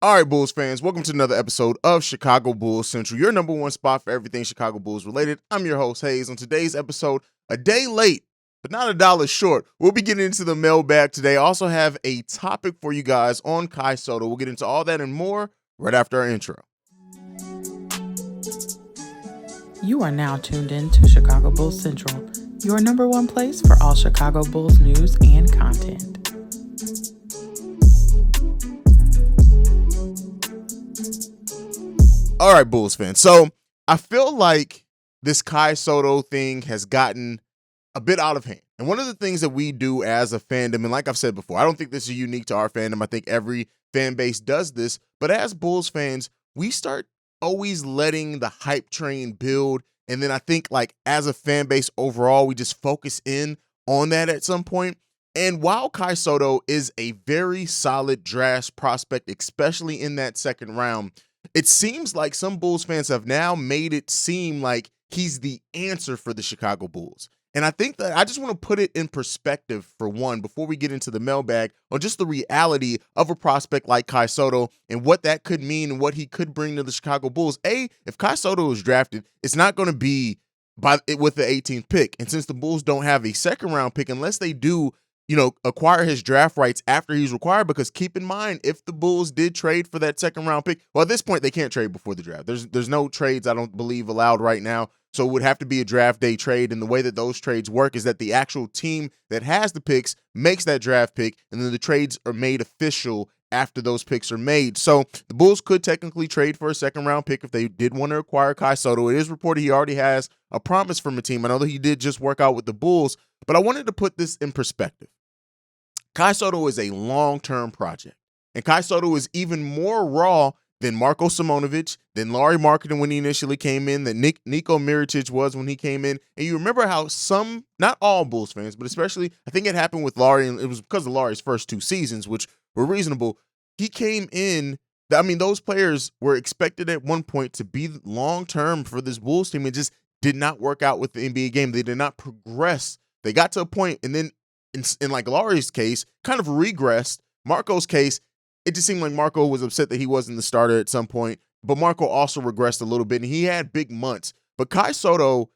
All right, Bulls fans, welcome to another episode of Chicago Bulls Central, your number one spot for everything Chicago Bulls related. I'm your host, Haize. On today's episode, a day late, but not a dollar short. We'll be getting into the mailbag today. I also have a topic for you guys on Kai Sotto. We'll get into all that and more right after our intro. You are now tuned in to Chicago Bulls Central, your number one place for all Chicago Bulls news and content. All right, Bulls fans. So I feel like this Kai Sotto thing has gotten a bit out of hand. And one of the things that we do as a fandom, and like I've said before, I don't think this is unique to our fandom. I think every fan base does this. But as Bulls fans, we start always letting the hype train build. And then I think like as a fan base overall, we just focus in on that at some point. And while Kai Sotto is a very solid draft prospect, especially in that second round, it seems like some Bulls fans have now made it seem like he's the answer for the Chicago Bulls. And I think that I just want to put it in perspective for one, before we get into the mailbag, on just the reality of a prospect like Kai Sotto and what that could mean and what he could bring to the Chicago Bulls. If Kai Sotto is drafted, it's not going to be with the 18th pick. And since the Bulls don't have a second round pick, unless they do, acquire his draft rights after he's required, because keep in mind, if the Bulls did trade for that second round pick, well, at this point, they can't trade before the draft. There's no trades, I don't believe, allowed right now. So it would have to be a draft day trade. And the way that those trades work is that the actual team that has the picks makes that draft pick, and then the trades are made official after those picks are made. So the Bulls could technically trade for a second round pick if they did want to acquire Kai Sotto. It is reported he already has a promise from a team. I know that he did just work out with the Bulls, but I wanted to put this in perspective. Kai Sotto is a long-term project. And Kai Sotto is even more raw than Marko Simonovic, than Lauri Markkanen when he initially came in, than Niko Mirotic was when he came in. And you remember how some, not all Bulls fans, but especially, I think it happened with Lauri, and it was because of Lauri's first two seasons, which were reasonable. He came in, those players were expected at one point to be long-term for this Bulls team. It just did not work out with the NBA game. They did not progress. They got to a point, and then in like Lauri's case, kind of regressed. Marco's case, it just seemed like Marko was upset that he wasn't the starter at some point, but Marko also regressed a little bit, and he had big months. But Kai Sotto,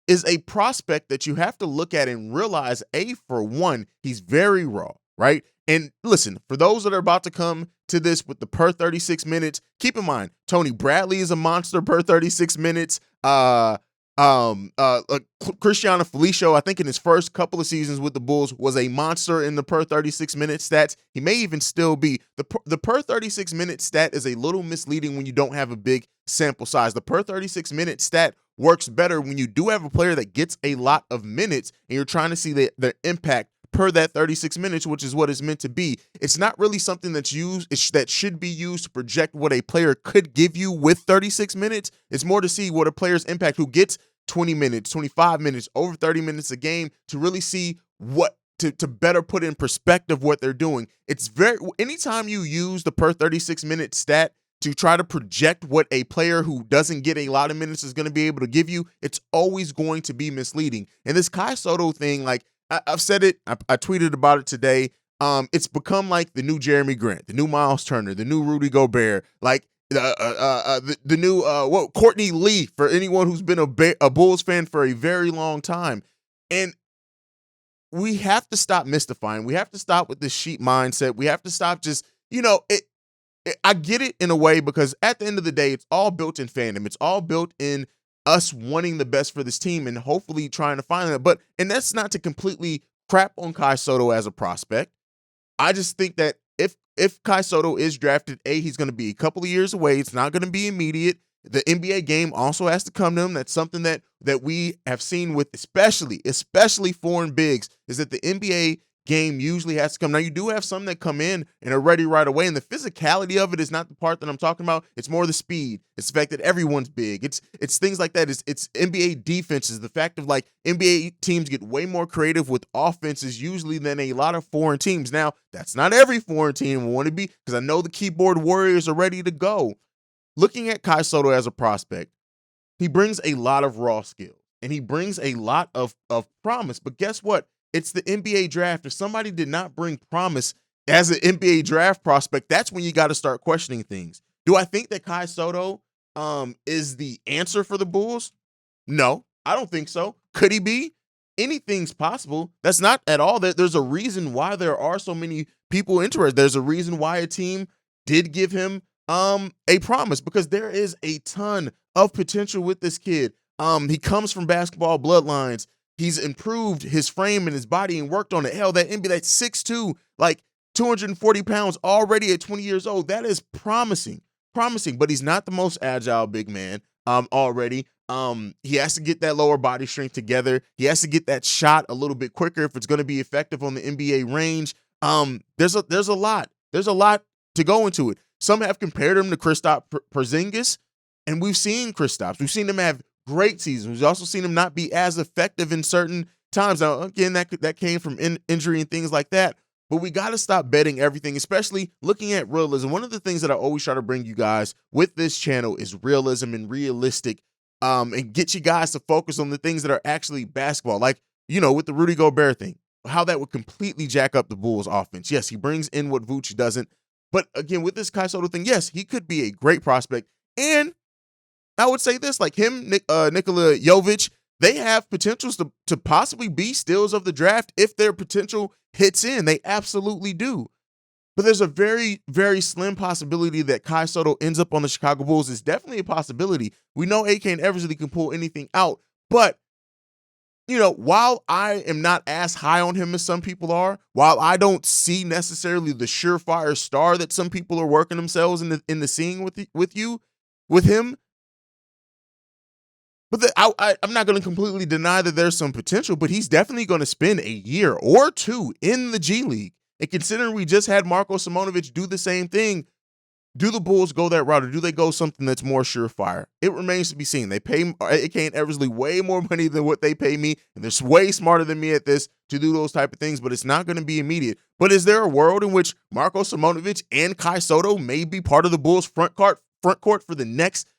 is a prospect that you have to look at and realize, for one, he's very raw, right? And listen, for those that are about to come to this with the per 36 minutes, keep in mind, Tony Bradley is a monster per 36 minutes. Cristiano Felicio, I think in his first couple of seasons with the Bulls, was a monster in the per 36 minute stats. He may even still be. The per 36 minute stat is a little misleading when you don't have a big sample size. The per 36 minute stat works better when you do have a player that gets a lot of minutes and you're trying to see the impact per that 36 minutes, which is what it's meant to be. It's not really something that's used, that should be used to project what a player could give you with 36 minutes. It's more to see what a player's impact who gets 20 minutes, 25 minutes, over 30 minutes a game, to really see what to better put in perspective what they're doing. It's anytime you use the per 36 minute stat to try to project what a player who doesn't get a lot of minutes is going to be able to give you, it's always going to be misleading. And this Kai Sotto thing, like I've said it, I tweeted about it today. It's become like the new Jeremy Grant, the new Miles Turner, the new Rudy Gobert, like the new Courtney Lee, for anyone who's been a Bulls fan for a very long time. And we have to stop mystifying. We have to stop with this sheep mindset. We have to stop just, I get it in a way, because at the end of the day, it's all built in fandom. It's all built in us wanting the best for this team and hopefully trying to find that. And that's not to completely crap on Kai Sotto as a prospect. I just think that if Kai Sotto is drafted, he's going to be a couple of years away. It's not going to be immediate. The NBA game also has to come to him. That's something that we have seen with especially foreign bigs, is that the NBA game usually has to come. Now, you do have some that come in and are ready right away, and the physicality of it is not the part that I'm talking about. It's more the speed. It's the fact that everyone's big. It's things like that. It's NBA defenses. The fact of like NBA teams get way more creative with offenses usually than a lot of foreign teams. Now, that's not every foreign team will want to be, because I know the keyboard warriors are ready to go. Looking at Kai Sotto as a prospect, he brings a lot of raw skill, and he brings a lot of promise. But guess what? It's the NBA draft. If somebody did not bring promise, as an NBA draft prospect, that's when you got to start questioning things. Do I think that Kai Sotto is the answer for the Bulls? No, I don't think so. Could he be? Anything's possible. That's not at all. There's a reason why there are so many people interested. There's a reason why a team did give him a promise, because there is a ton of potential with this kid. He comes from basketball bloodlines. He's improved his frame and his body and worked on it. Hell, that NBA, that 6'2", like 240 pounds already at 20 years old. That is promising, but he's not the most agile big man already. He has to get that lower body strength together. He has to get that shot a little bit quicker if it's going to be effective on the NBA range. There's a lot to go into it. Some have compared him to Kristaps Porzingis, and we've seen Kristaps. We've seen him have great seasons. We've also seen him not be as effective in certain times. Now, again, that came from injury and things like that. But we got to stop betting everything, especially looking at realism. One of the things that I always try to bring you guys with this channel is realism and realistic, and get you guys to focus on the things that are actually basketball. Like, with the Rudy Gobert thing, how that would completely jack up the Bulls offense. Yes, he brings in what Vooch doesn't. But again, with this Kai Sotto thing, yes, he could be a great prospect. And I would say this, like him, Nikola Jovic, they have potentials to possibly be steals of the draft if their potential hits in. They absolutely do. But there's a very, very slim possibility that Kai Sotto ends up on the Chicago Bulls. It's definitely a possibility. We know AK Eversley can pull anything out. But, while I am not as high on him as some people are, while I don't see necessarily the surefire star that some people are working themselves in the seeing with him, but I'm not going to completely deny that there's some potential, but he's definitely going to spend a year or two in the G League. And considering we just had Marko Simonovic do the same thing, do the Bulls go that route, or do they go something that's more surefire? It remains to be seen. They pay AK Eversley way more money than what they pay me, and they're way smarter than me at this to do those type of things, but it's not going to be immediate. But is there a world in which Marko Simonovic and Kai Sotto may be part of the Bulls front court for the next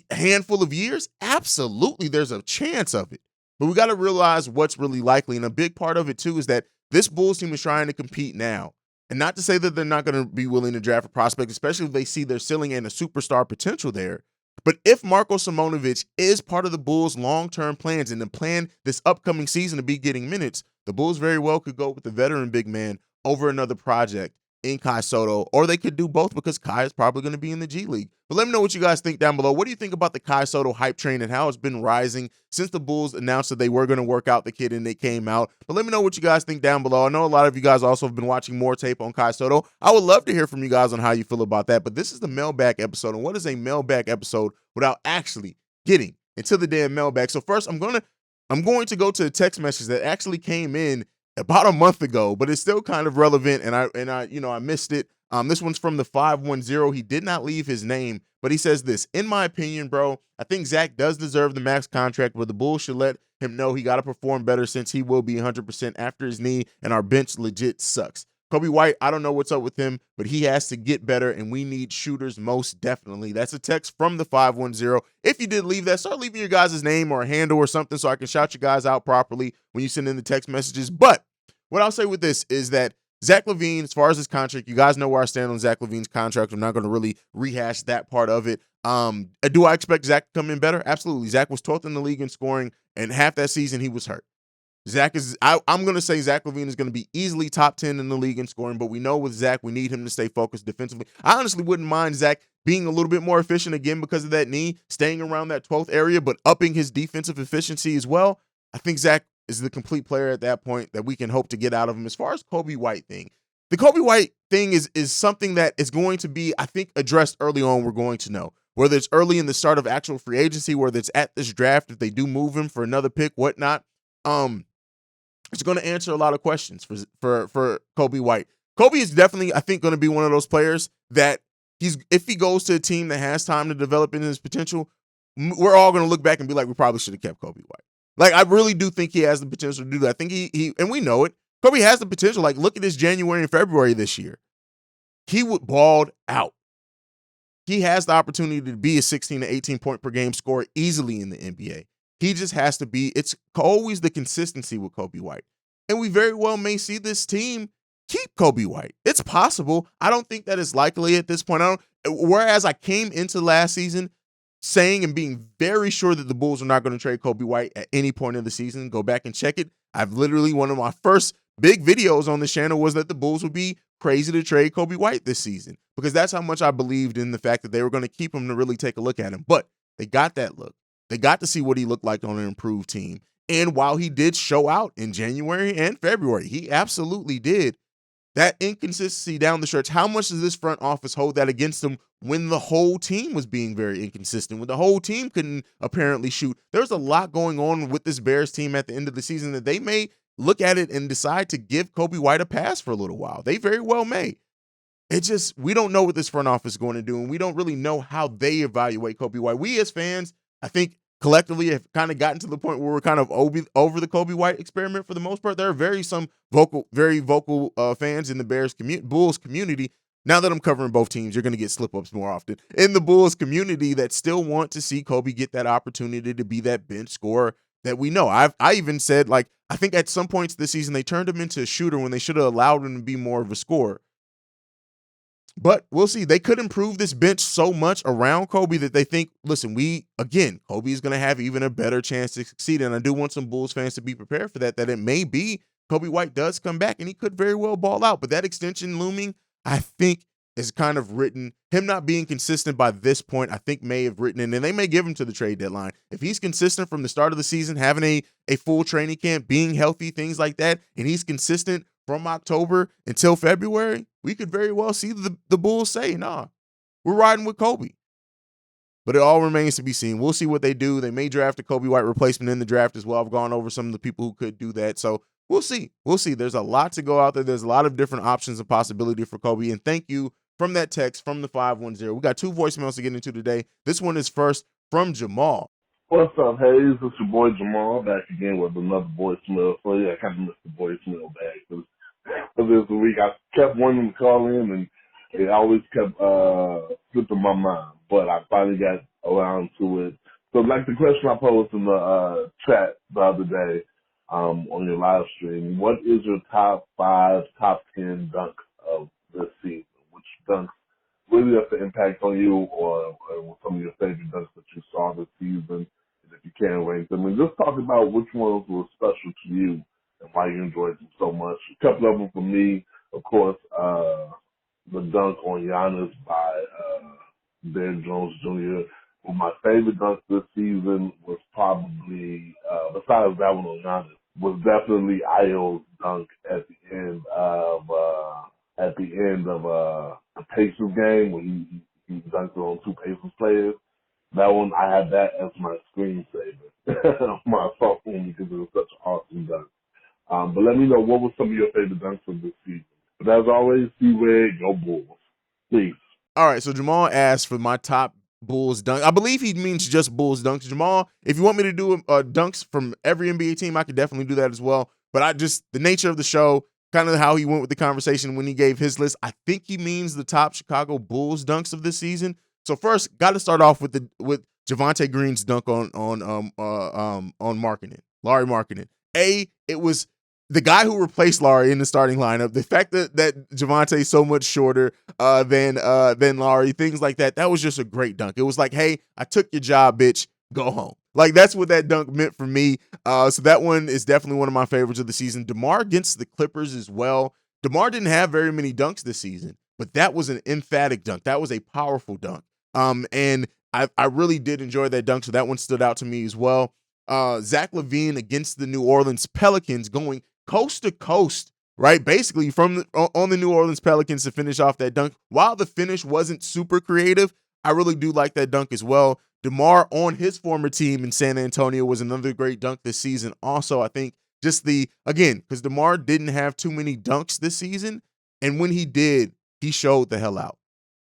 handful of years? Absolutely, there's a chance of it. But we got to realize what's really likely, and a big part of it too is that this Bulls team is trying to compete now. And not to say that they're not going to be willing to draft a prospect, especially if they see their ceiling and a superstar potential there. But if Marko Simonovic is part of the Bulls' long-term plans and the plan this upcoming season to be getting minutes, the Bulls very well could go with the veteran big man over another project in Kai Sotto, or they could do both because Kai is probably going to be in the G League. But let me know what you guys think down below. What do you think about the Kai Sotto hype train and how it's been rising since the Bulls announced that they were going to work out the kid and they came out? But let me know what you guys think down below. I know a lot of you guys also have been watching more tape on Kai Sotto. I would love to hear from you guys on how you feel about that. But this is the mailbag episode. And what is a mailbag episode without actually getting into the damn mailbag? So first, I'm going to go to a text message that actually came in about a month ago, but it's still kind of relevant, and I missed it. This one's from the 510. He did not leave his name, but he says this: in my opinion, bro, I think Zach does deserve the max contract, but the Bulls should let him know he got to perform better since he will be 100% after his knee, and our bench legit sucks. Kobe White, I don't know what's up with him, but he has to get better, and we need shooters most definitely. That's a text from the 510. If you did leave that, start leaving your guys' name or a handle or something so I can shout you guys out properly when you send in the text messages. But what I'll say with this is that Zach LaVine, as far as his contract, you guys know where I stand on Zach LaVine's contract. I'm not going to really rehash that part of it. Do I expect Zach to come in better? Absolutely. Zach was 12th in the league in scoring, and half that season he was hurt. I'm going to say Zach LaVine is going to be easily top 10 in the league in scoring, but we know with Zach, we need him to stay focused defensively. I honestly wouldn't mind Zach being a little bit more efficient again because of that knee, staying around that 12th area, but upping his defensive efficiency as well. I think Zach is the complete player at that point that we can hope to get out of him. As far as Kobe White thing, the Kobe White thing is something that is going to be, I think, addressed early on. We're going to know whether it's early in the start of actual free agency, whether it's at this draft, if they do move him for another pick, whatnot. It's going to answer a lot of questions for Kobe White. Kobe is definitely, I think, going to be one of those players that if he goes to a team that has time to develop in his potential, we're all going to look back and be like, we probably should have kept Kobe White. Like, I really do think he has the potential to do that. I think he and we know it. Kobe has the potential. Like, look at his January and February this year. He would balled out. He has the opportunity to be a 16 to 18 point per game scorer easily in the NBA. He just has to be, it's always the consistency with Kobe White. And we very well may see this team keep Kobe White. It's possible. I don't think that is likely at this point. Whereas I came into last season saying and being very sure that the Bulls are not going to trade Kobe White at any point in the season. Go back and check it. I've literally, one of my first big videos on the channel was that the Bulls would be crazy to trade Kobe White this season, because that's how much I believed in the fact that they were going to keep him to really take a look at him. But they got that look. They got to see what he looked like on an improved team. And while he did show out in January and February, he absolutely did. That inconsistency down the stretch, how much does this front office hold that against them when the whole team was being very inconsistent, when the whole team couldn't apparently shoot? There's a lot going on with this Bears team at the end of the season that they may look at it and decide to give Kobe White a pass for a little while. They very well may. It's just, we don't know what this front office is going to do, and we don't really know how they evaluate Kobe White. We as fans, I think, collectively have kind of gotten to the point where we're kind of over the Kobe White experiment for the most part. There are very vocal fans in the Bulls community. Now that I'm covering both teams, you're going to get slip-ups more often. In the Bulls community that still want to see Kobe get that opportunity to be that bench scorer that we know. I even said, like, I think at some points this season they turned him into a shooter when they should have allowed him to be more of a scorer. But we'll see. They could improve this bench so much around Kobe that they think, listen, Kobe is going to have even a better chance to succeed. And I do want some Bulls fans to be prepared for that it may be Kobe White does come back and he could very well ball out. But that extension looming, I think, is kind of written. Him not being consistent by this point, I think may have written in, and they may give him to the trade deadline. If he's consistent from the start of the season, having a full training camp, being healthy, things like that, and he's consistent from October until February, we could very well see the Bulls say, nah, we're riding with Kobe. But it all remains to be seen. We'll see what they do. They may draft a Kobe White replacement in the draft as well. I've gone over some of the people who could do that. So we'll see. We'll see. There's a lot to go out there. There's a lot of different options and possibility for Kobe. And thank you from that text from the 510. We got 2 voicemails to get into today. This one is first from Jamal. What's up, Haize? It's your boy Jamal back again with another voicemail for you. I kind of missed the voicemail bag because this week I kept wanting to call in and it always kept slipping my mind. But I finally got around to it. So, like the question I posed in the chat the other day on your live stream, what is your top 5, top 10 dunks of this season? Which dunks really have the impact on you, or some of your favorite dunks that you saw this season? And if you can rank them, and just talk about which ones were special to you and why you enjoyed them so much. A couple of them for me, of course, the dunk on Giannis by Ben Jones Jr. Well, my favorite dunk this season was probably, besides that one on Giannis, was definitely Ayo's dunk at the end of the Pacers game when he dunked on 2 Pacers players. That one, I had that as my screensaver on my phone because it was such an awesome dunk. But let me know, what were some of your favorite dunks from this season? But as always, C-Wig, go Bulls. Please. All right, so Jamal asked for my top Bulls dunk. I believe he means just Bulls dunks. Jamal, if you want me to do dunks from every NBA team, I could definitely do that as well. But the nature of the show, kind of how he went with the conversation when he gave his list, I think he means the top Chicago Bulls dunks of this season. So first, got to start off with Javonte Green's dunk on Markkanen, Lauri Markkanen. It was the guy who replaced Lauri in the starting lineup. The fact that Javonte is so much shorter than Lauri, things like that. That was just a great dunk. It was like, hey, I took your job, bitch. Go home. Like, that's what that dunk meant for me. So that one is definitely one of my favorites of the season. DeMar against the Clippers as well. DeMar didn't have very many dunks this season, but that was an emphatic dunk. That was a powerful dunk. And I really did enjoy that dunk, so that one stood out to me as well. Zach LaVine against the New Orleans Pelicans, going coast to coast, right? Basically on the New Orleans Pelicans to finish off that dunk. While the finish wasn't super creative, I really do like that dunk as well. DeMar on his former team in San Antonio was another great dunk this season. Also, I think because DeMar didn't have too many dunks this season, and when he did, he showed the hell out.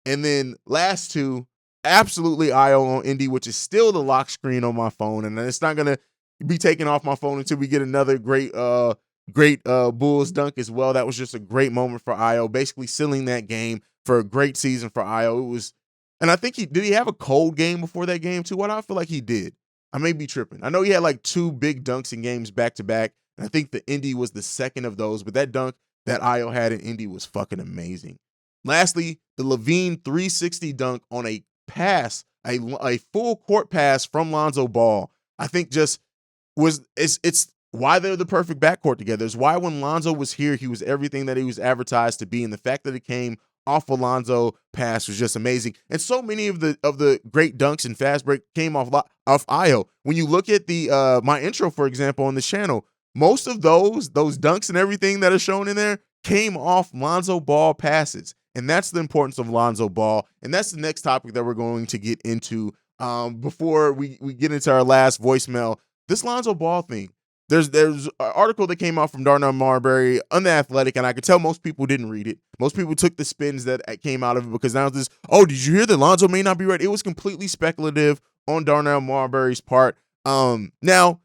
And then last 2, absolutely Ayo on Indy, which is still the lock screen on my phone, and it's not gonna be taken off my phone until we get another great Bulls dunk as well. That was just a great moment for Ayo, basically sealing that game for a great season for Ayo. It was, and I think did he have a cold game before that game too? What I feel like he did. I may be tripping. I know he had like 2 big dunks in games back to back, and I think the Indy was the second of those. But that dunk, that Io had in Indy was fucking amazing. Lastly, the Levine 360 dunk on a pass, a full court pass from Lonzo Ball, I think just it's why they're the perfect backcourt together. It's why when Lonzo was here, he was everything that he was advertised to be. And the fact that it came off of Lonzo pass was just amazing. And so many of the great dunks and fast break came off Io. When you look at the my intro, for example, on the channel, most of those dunks and everything that are shown in there came off Lonzo Ball passes. And that's the importance of Lonzo Ball. And that's the next topic that we're going to get into before we get into our last voicemail. This Lonzo Ball thing. There's an article that came out from Darnell Marbury on The Athletic, and I could tell most people didn't read it. Most people took the spins that came out of it because now this, oh, did you hear that Lonzo may not be ready? It was completely speculative on Darnell Marbury's part. Now,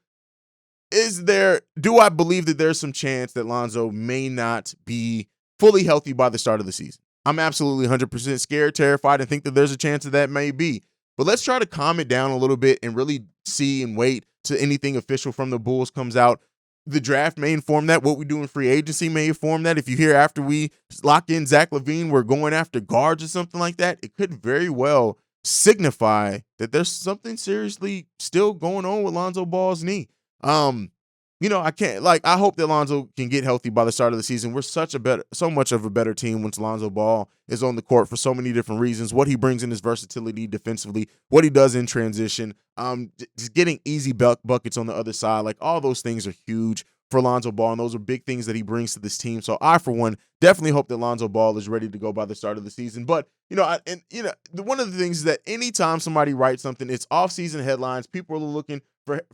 do I believe that there's some chance that Lonzo may not be fully healthy by the start of the season? I'm absolutely 100% scared, terrified, and think that there's a chance that may be. But let's try to calm it down a little bit and really see and wait till anything official from the Bulls comes out. The draft may inform that. What we do in free agency may inform that. If you hear after we lock in Zach LaVine, we're going after guards or something like that, it could very well signify that there's something seriously still going on with Lonzo Ball's knee. I hope that Lonzo can get healthy by the start of the season. We're so much of a better team once Lonzo Ball is on the court for so many different reasons. What he brings in his versatility defensively, what he does in transition, just getting easy buckets on the other side, like all those things are huge for Lonzo Ball, and those are big things that he brings to this team. So I, for one, definitely hope that Lonzo Ball is ready to go by the start of the season. But one of the things is that anytime somebody writes something, it's off-season headlines. People are looking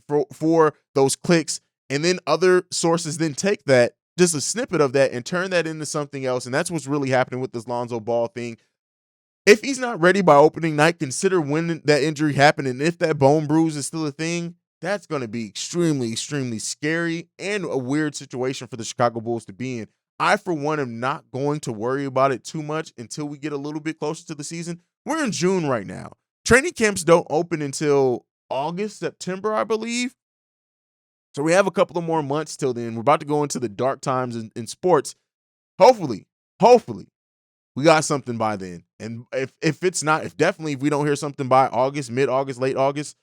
for those clicks. And then other sources then take that, just a snippet of that, and turn that into something else. And that's what's really happening with this Lonzo Ball thing. If he's not ready by opening night, consider when that injury happened. And if that bone bruise is still a thing, that's going to be extremely, extremely scary and a weird situation for the Chicago Bulls to be in. I, for one, am not going to worry about it too much until we get a little bit closer to the season. We're in June right now. Training camps don't open until August, September, I believe. So we have a couple of more months till then. We're about to go into the dark times in sports. Hopefully, we got something by then. And if we don't hear something by August, mid-August, late August,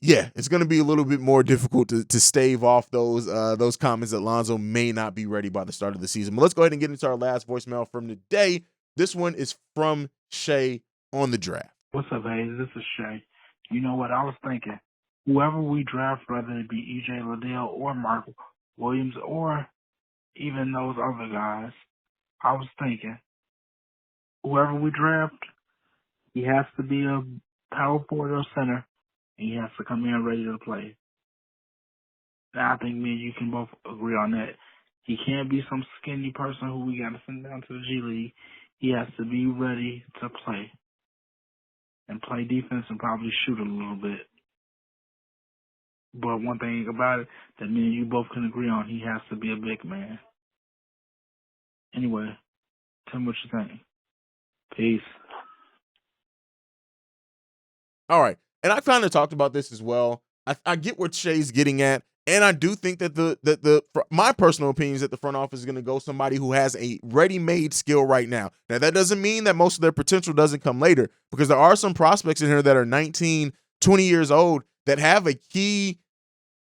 yeah, it's going to be a little bit more difficult to stave off those comments that Lonzo may not be ready by the start of the season. But let's go ahead and get into our last voicemail from the day. This one is from Shay on the draft. What's up, Haize? This is Shay. You know what I was thinking? Whoever we draft, whether it be E.J. Liddell or Mark Williams or even those other guys, I was thinking, whoever we draft, he has to be a power forward or center, and he has to come in ready to play. Now, I think me and you can both agree on that. He can't be some skinny person who we got to send down to the G League. He has to be ready to play and play defense and probably shoot a little bit. But one thing about it that me and you both can agree on, he has to be a big man. Anyway, tell me what you think. Peace. All right. And I kind of talked about this as well. I get what Shay's getting at. And I do think that my personal opinion is that the front office is going to go somebody who has a ready-made skill right now. Now, that doesn't mean that most of their potential doesn't come later, because there are some prospects in here that are 19, 20 years old that have a key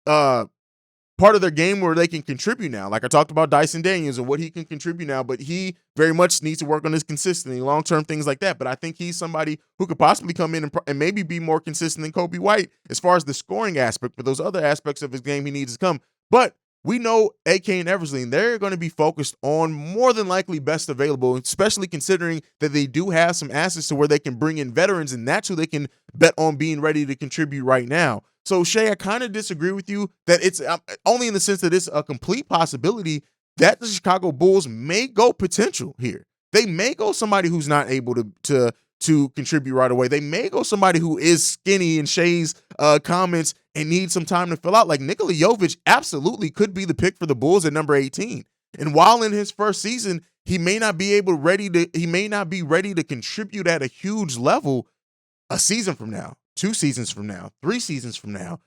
part of their game where they can contribute now. Like I talked about Dyson Daniels and what he can contribute now, but he very much needs to work on his consistency, long-term things like that. But I think he's somebody who could possibly come in and maybe be more consistent than Kobe White as far as the scoring aspect, but those other aspects of his game he needs to come. But we know AK and Eversley, and they're going to be focused on more than likely best available, especially considering that they do have some assets to where they can bring in veterans, and that's who they can bet on being ready to contribute right now. So, Shay, I kind of disagree with you that it's only in the sense that it's a complete possibility that the Chicago Bulls may go potential here. They may go somebody who's not able to contribute right away. They may go somebody who is skinny in Shay's comments and needs some time to fill out. Like Nikola Jovic absolutely could be the pick for the Bulls at number 18. And while in his first season, he may not be ready to contribute at a huge level a season from now, 2 seasons from now, 3 seasons from now.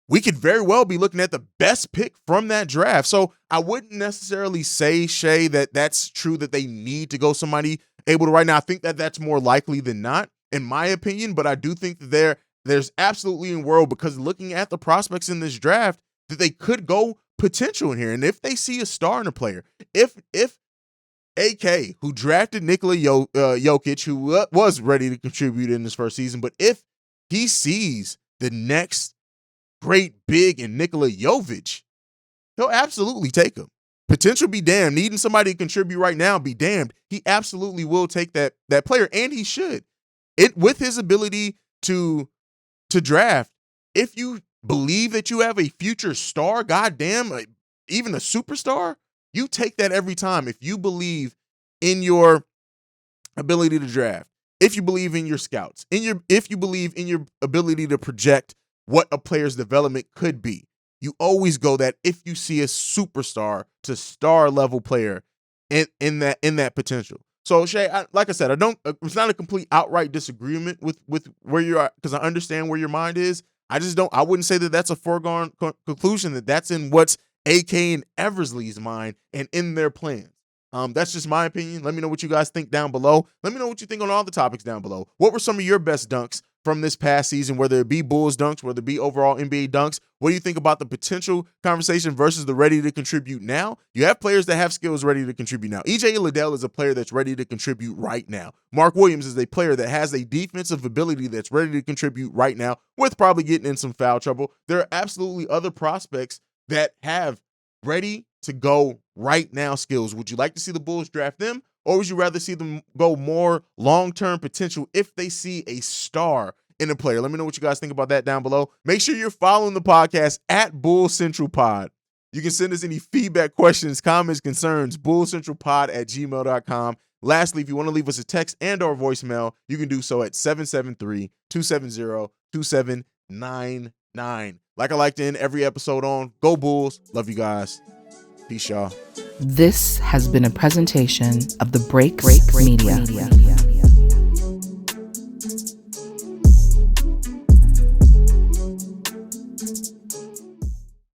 we could very well be looking at the best pick from that draft. So I wouldn't necessarily say, Shay, that that's true that they need to go somebody able to right now. I think that that's more likely than not, in my opinion, but I do think that there's absolutely a world, because looking at the prospects in this draft, that they could go potential in here. And if they see a star in a player, if AK, who drafted Nikola Jokic, who was ready to contribute in his first season, but if he sees the next great big in Nikola Jovic, he'll absolutely take him. Potential be damned. Needing somebody to contribute right now be damned. He absolutely will take that player, and he should. It with his ability to draft. If you believe that you have a future star, goddamn, even a superstar, you take that every time. If you believe in your ability to draft, if you believe in your scouts, if you believe in your ability to project what a player's development could be, you always go that if you see a superstar to star level player in that potential. So Shay, like I said, it's not a complete outright disagreement with where you are, because I understand where your mind is. I wouldn't say that that's a foregone conclusion, that that's in what's AK and Eversley's mind and in their plans. That's just my opinion. Let me know what you guys think down below. Let me know what you think on all the topics down below. What were some of your best dunks from this past season, whether it be Bulls dunks, whether it be overall NBA dunks? What do you think about the potential conversation versus the ready to contribute now? You have players that have skills ready to contribute now. EJ Liddell is a player that's ready to contribute right now. Mark Williams is a player that has a defensive ability that's ready to contribute right now, with probably getting in some foul trouble. There are absolutely other prospects that have ready to go right now skills. Would you like to see the Bulls draft them, or would you rather see them go more long-term potential if they see a star in a player? Let me know what you guys think about that down below. Make sure you're following the podcast at Bull Central Pod. You can send us any feedback, questions, comments, concerns, bullcentralpod@gmail.com. Lastly, if you want to leave us a text and or voicemail, you can do so at 773-270-2799. Like I like to end every episode on, go Bulls. Love you guys. Peace, y'all. This has been a presentation of the Break Media.